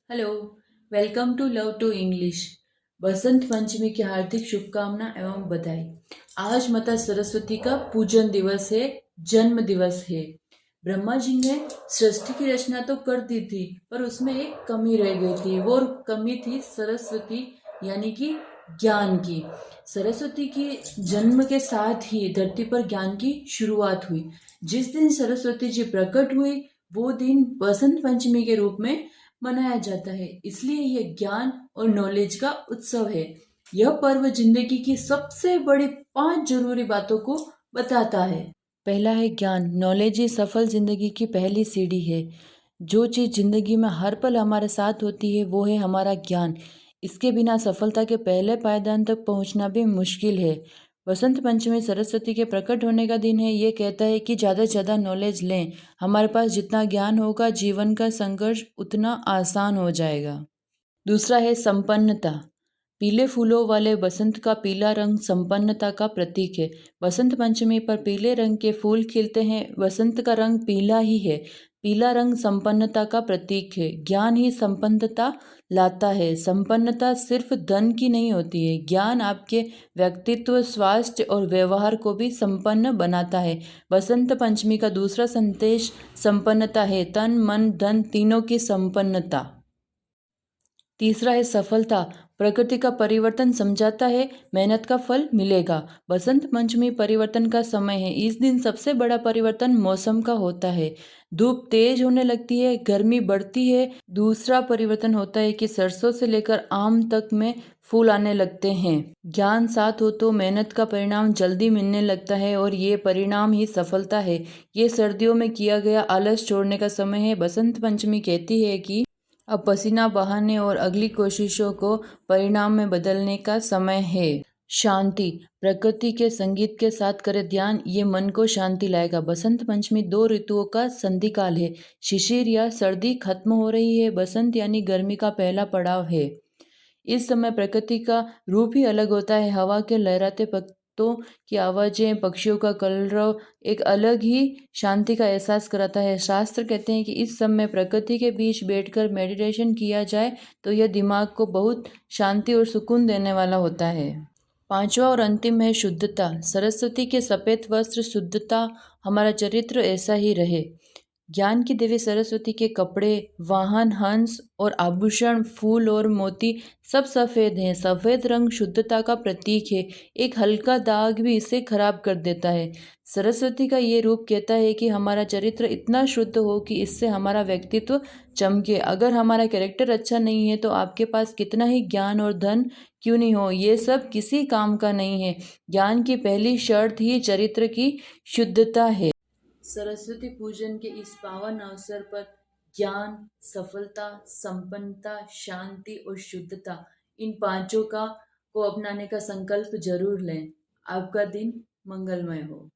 Hello. Welcome to love to English. Basant Panchami की हार्दिक शुभकामना एवं बधाई। आज माता सरस्वती का पूजन दिवस है, जन्म दिवस है। ब्रह्मा जी ने सृष्टि की रचना तो कर दी थी, पर उसमें एक कमी रह गई थी। वो कमी थी सरस्वती यानी कि ज्ञान की। सरस्वती की जन्म के साथ ही धरती पर ज्ञान की शुरुआत हुई। जिस दिन सरस्वती जी प्रकट हुई वो दिन बसंत पंचमी के रूप में मनाया जाता है। इसलिए यह ज्ञान और नॉलेज का उत्सव है। यह पर्व जिंदगी की सबसे बड़ी 5 जरूरी बातों को बताता है। पहला है ज्ञान। नॉलेज ही सफल जिंदगी की पहली सीढ़ी है। जो चीज जिंदगी में हर पल हमारे साथ होती है वो है हमारा ज्ञान। इसके बिना सफलता के पहले पायदान तक पहुंचना भी मुश्किल है। वसंत पंचमी सरस्वती के प्रकट होने का दिन है। ये कहता है कि ज़्यादा से ज़्यादा नॉलेज लें। हमारे पास जितना ज्ञान होगा जीवन का संघर्ष उतना आसान हो जाएगा। दूसरा है संपन्नता। पीले फूलों वाले बसंत का पीला रंग संपन्नता का प्रतीक है। बसंत पंचमी पर पीले रंग के फूल खिलते हैं। बसंत का रंग पीला ही है। पीला रंग संपन्नता का प्रतीक है। ज्ञान ही संपन्नता लाता है। संपन्नता सिर्फ धन की नहीं होती है। ज्ञान आपके व्यक्तित्व, स्वास्थ्य और व्यवहार को भी संपन्न बनाता है। बसंत पंचमी का दूसरा संदेश संपन्नता है। तन, मन, धन तीनों की संपन्नता। तीसरा है सफलता। प्रकृति का परिवर्तन समझाता है, मेहनत का फल मिलेगा। बसंत पंचमी परिवर्तन का समय है। इस दिन सबसे बड़ा परिवर्तन मौसम का होता है। धूप तेज होने लगती है, गर्मी बढ़ती है। दूसरा परिवर्तन होता है कि सरसों से लेकर आम तक में फूल आने लगते हैं। ज्ञान साथ हो तो मेहनत का परिणाम जल्दी मिलने लगता है और ये परिणाम ही सफलता है। ये सर्दियों में किया गया आलस छोड़ने का समय है। बसंत पंचमी कहती है कि अब पसीना बहाने और अगली कोशिशों को परिणाम में बदलने का समय है। शांति। प्रकृति के संगीत के साथ करे ध्यान, ये मन को शांति लाएगा। बसंत पंचमी 2 ऋतुओं का संधिकाल है। शिशिर या सर्दी खत्म हो रही है। बसंत यानी गर्मी का पहला पड़ाव है। इस समय प्रकृति का रूप ही अलग होता है। हवा के लहराते पत्तों की आवाजें, पक्षियों का कलरव एक अलग ही शांति का एहसास कराता है। शास्त्र कहते हैं कि इस समय प्रकृति के बीच बैठकर मेडिटेशन किया जाए तो यह दिमाग को बहुत शांति और सुकून देने वाला होता है। पांचवा और अंतिम है शुद्धता। सरस्वती के सफ़ेद वस्त्र शुद्धता। हमारा चरित्र ऐसा ही रहे। ज्ञान की देवी सरस्वती के कपड़े, वाहन, हंस और आभूषण, फूल और मोती सब सफ़ेद हैं। सफ़ेद रंग शुद्धता का प्रतीक है। एक हल्का दाग भी इसे खराब कर देता है। सरस्वती का ये रूप कहता है कि हमारा चरित्र इतना शुद्ध हो कि इससे हमारा व्यक्तित्व चमके। अगर हमारा कैरेक्टर अच्छा नहीं है तो आपके पास कितना ही ज्ञान और धन क्यों नहीं हो, ये सब किसी काम का नहीं है। ज्ञान की पहली शर्त ही चरित्र की शुद्धता है। सरस्वती पूजन के इस पावन अवसर पर ज्ञान, सफलता, संपन्नता, शांति और शुद्धता, इन पांचों का को अपनाने का संकल्प जरूर लें। आपका दिन मंगलमय हो।